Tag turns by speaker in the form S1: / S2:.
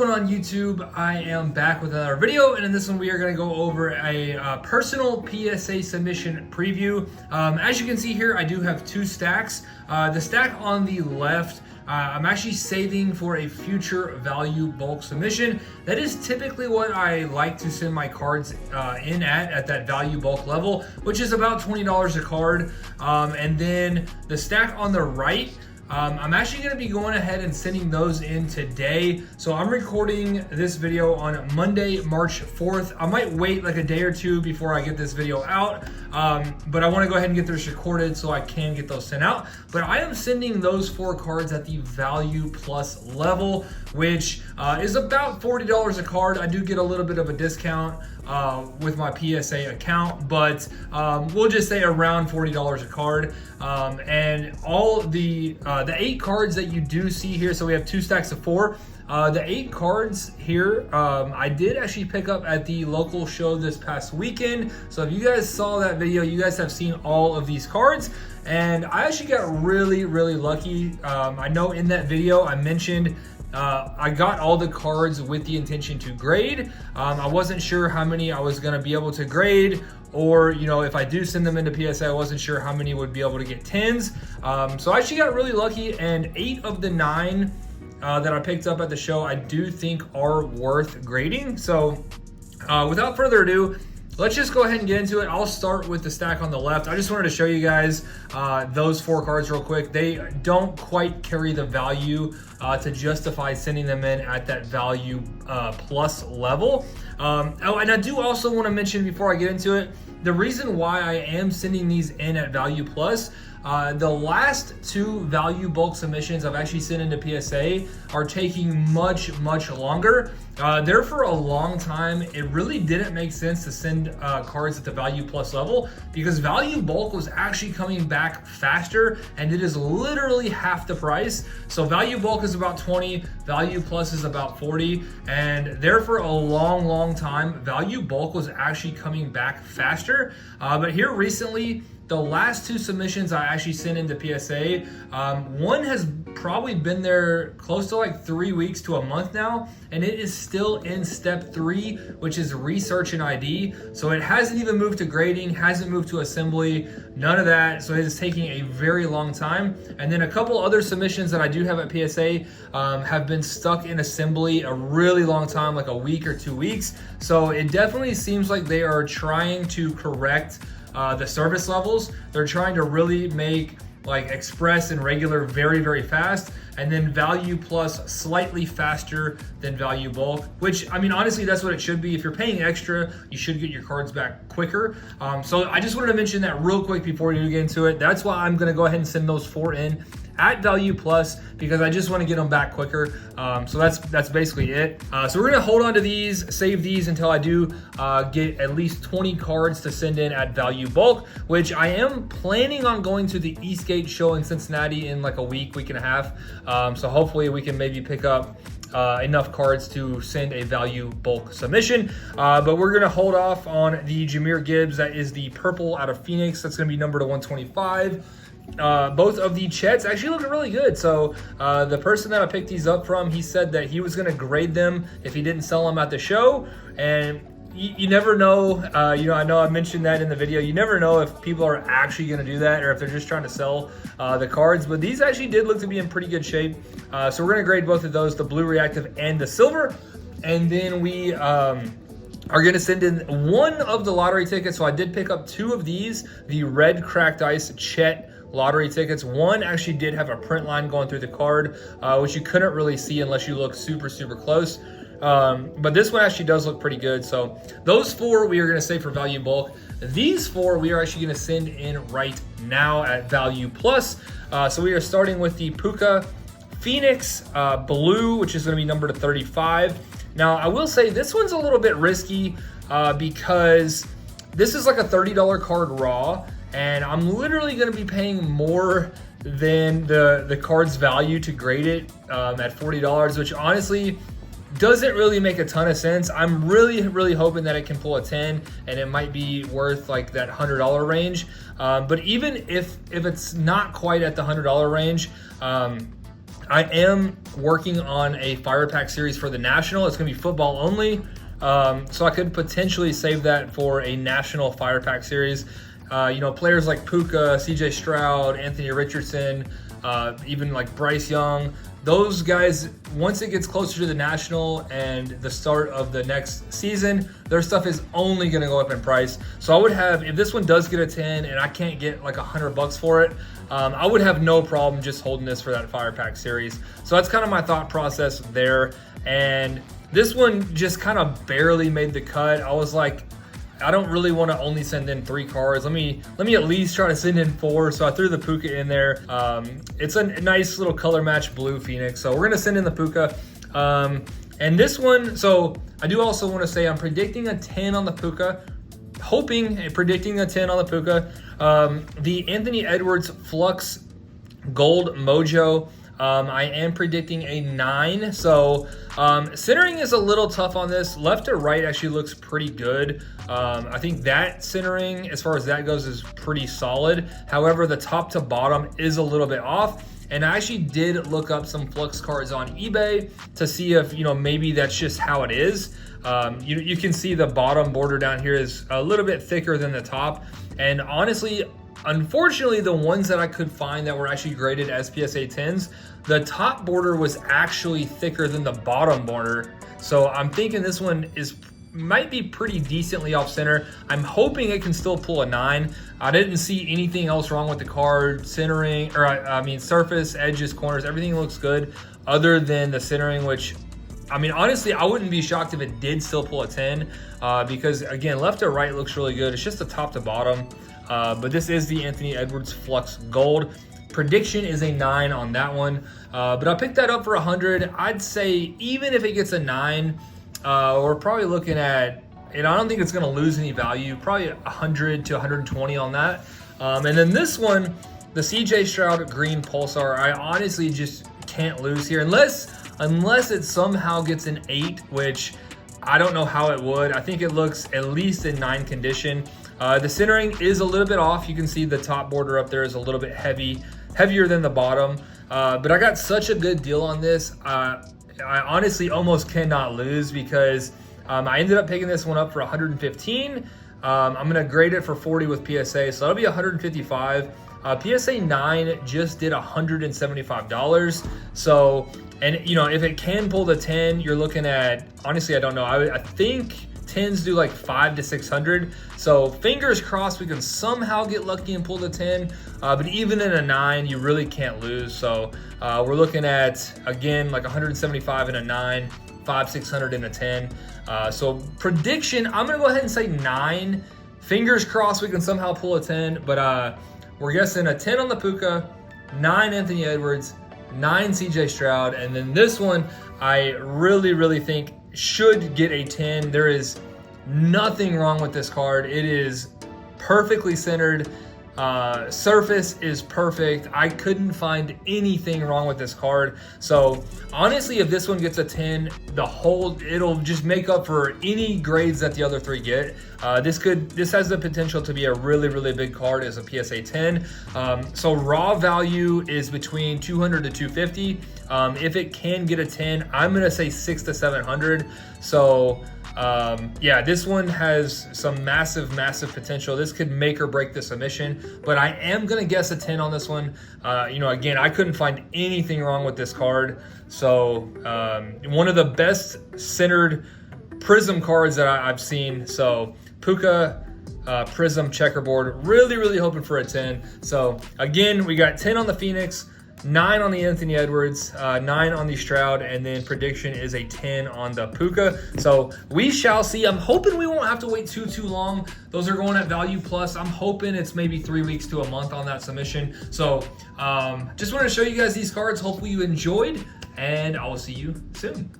S1: going on YouTube? I am back with another video, and in this one we are going to go over a personal PSA submission preview. As you can see here, I do have two stacks. The stack on the left, I'm actually saving for a future value bulk submission. That is typically what I like to send my cards in at that value bulk level, which is about $20 a card. And then the stack on the right, I'm actually going to be going ahead and sending those in today. So I'm recording this video on Monday, March 4th. I might wait like a day or two before I get this video out, but I want to go ahead and get this recorded so I can get those sent out. But I am sending those 4 cards at the Value Plus level, which is about $40 a card. I do get a little bit of a discount with my PSA account, but we'll just say around $40 a card. And all the 8 cards that you do see here, so we have 2 stacks of 4. The 8 cards here, I did actually pick up at the local show this past weekend. So if you guys saw that video, you guys have seen all of these cards. And I actually got really lucky. I know in that video I mentioned I got all the cards with the intention to grade. I wasn't sure how many I was going to be able to grade, or if I do send them into PSA, I wasn't sure how many would be able to get 10s. So I actually got really lucky, and 8 of the 9 that I picked up at the show I do think are worth grading. So without further ado, let's just go ahead and get into it. I'll start with the stack on the left. I just wanted to show you guys those 4 cards real quick. They don't quite carry the value to justify sending them in at that value plus level. Oh, and I do also want to mention before I get into it, the reason why I am sending these in at value plus, the last 2 value bulk submissions I've actually sent into PSA are taking much longer. There for a long time, it really didn't make sense to send cards at the value plus level because value bulk was actually coming back faster, and it is literally half the price. So value bulk is about 20, value plus is about 40, and there for a long time, value bulk was actually coming back faster. But here recently, the last 2 submissions I actually sent into PSA, one has probably been there close to like 3 weeks to a month now, and it is still in step 3, which is research and ID. So it hasn't even moved to grading, hasn't moved to assembly, none of that. So it is taking a very long time. And then a couple other submissions that I do have at PSA have been stuck in assembly a really long time, like a week or 2 weeks. So it definitely seems like they are trying to correct the service levels. They're trying to really make like express and regular very fast, and then value plus slightly faster than value bulk, which I mean honestly that's what it should be. If you're paying extra, you should get your cards back quicker. So I just wanted to mention that real quick before you get into it. That's why I'm going to go ahead and send those 4 in at value plus, because I just want to get them back quicker. So that's basically it. So we're gonna hold on to these, save these until I do get at least 20 cards to send in at value bulk, which I am planning on going to the Eastgate show in Cincinnati in like a week and a half. So hopefully we can maybe pick up enough cards to send a value bulk submission. But we're gonna hold off on the Jahmyr Gibbs. That is the purple out of Phoenix. That's gonna be numbered to 125. Both of the Chets actually look really good. So the person that I picked these up from, he said that he was going to grade them if he didn't sell them at the show. And you never know. I know I mentioned that in the video. You never know if people are actually going to do that or if they're just trying to sell the cards. But these actually did look to be in pretty good shape. So we're going to grade both of those, the blue reactive and the silver. And then we are going to send in 1 of the lottery tickets. So I did pick up 2 of these, the red cracked ice Chet lottery tickets. 1 actually did have a print line going through the card, which you couldn't really see unless you look super close. But this one actually does look pretty good. So those 4 we are going to save for value bulk. These 4 we are actually going to send in right now at value plus. So we are starting with the Puka Phoenix blue, which is going to be numbered to 35. Now I will say this one's a little bit risky because this is like a $30 card raw, and I'm literally going to be paying more than the card's value to grade it at $40, which honestly doesn't really make a ton of sense. I'm really hoping that it can pull a 10 and it might be worth like that $100 range. But even if it's not quite at the $100 range, I am working on a Fire Pack series for the National. It's going to be football only. So I could potentially save that for a National Fire Pack series. Players like Puka, CJ Stroud, Anthony Richardson, even like Bryce Young, those guys, once it gets closer to the National and the start of the next season, their stuff is only going to go up in price. So I would have, if this one does get a 10 and I can't get like $100 for it, I would have no problem just holding this for that Fire Pack series. So that's kind of my thought process there. And this one just kind of barely made the cut. I was like, I don't really want to only send in 3 cards. Let me at least try to send in 4. So I threw the Puka in there. It's a nice little color match blue Phoenix. So we're gonna send in the Puka. And this one, so I do also want to say I'm predicting a 10 on the Puka. Predicting a 10 on the Puka. The Anthony Edwards Flux Gold Mojo, I am predicting a 9. So centering is a little tough on this. Left to right actually looks pretty good. I think that centering, as far as that goes, is pretty solid. However, the top to bottom is a little bit off. And I actually did look up some Flux cards on eBay to see if, maybe that's just how it is. You can see the bottom border down here is a little bit thicker than the top. And honestly, unfortunately, the ones that I could find that were actually graded as PSA 10s, the top border was actually thicker than the bottom border. So I'm thinking this one might be pretty decently off center. I'm hoping it can still pull a 9. I didn't see anything else wrong with the card. Centering, or I mean surface, edges, corners, everything looks good other than the centering, which, I mean, honestly, I wouldn't be shocked if it did still pull a 10 because, again, left to right looks really good. It's just the top to bottom. But this is the Anthony Edwards Flux Gold. Prediction is a 9 on that one. But I picked that up for 100. I'd say even if it gets a 9, we're probably looking at, and I don't think it's going to lose any value, probably 100 to 120 on that. And then this one, the CJ Stroud Green Pulsar, I honestly just can't lose here unless it somehow gets an 8, which I don't know how it would. I think it looks at least in 9 condition. The centering is a little bit off. You can see the top border up there is a little bit heavier than the bottom. But I got such a good deal on this. I honestly almost cannot lose because I ended up picking this one up for 115. I'm going to grade it for 40 with PSA, so that'll be 155. PSA 9 just did $175. So, and if it can pull the 10, you're looking at, honestly, I don't know. I think 10s do like 500 to 600. So fingers crossed we can somehow get lucky and pull the 10. But even in a 9, you really can't lose. So we're looking at, again, like 175 in a 9, 500-600 in a 10. So prediction, I'm gonna go ahead and say 9. Fingers crossed we can somehow pull a 10. But we're guessing a 10 on the Puka, 9 Anthony Edwards, 9 CJ Stroud, and then this one I really think should get a 10. There is nothing wrong with this card. It is perfectly centered. Surface is perfect. I couldn't find anything wrong with this card. So honestly, if this one gets a 10, it'll just make up for any grades that the other 3 get. This has the potential to be a really big card as a PSA 10. So raw value is between 200 to 250. If it can get a 10, I'm gonna say 600 to 700. So yeah, this one has some massive potential. This could make or break the submission, but I am gonna guess a 10 on this one. Again, I couldn't find anything wrong with this card. So one of the best centered prism cards that I've seen. So Puka prism checkerboard, really hoping for a 10. So again, we got 10 on the Phoenix, 9 on the Anthony Edwards, 9 on the Stroud, and then prediction is a 10 on the Puka. So we shall see. I'm hoping we won't have to wait too long. Those are going at value plus. I'm hoping it's maybe 3 weeks to a month on that submission. So just wanted to show you guys these cards. Hopefully you enjoyed, and I will see you soon.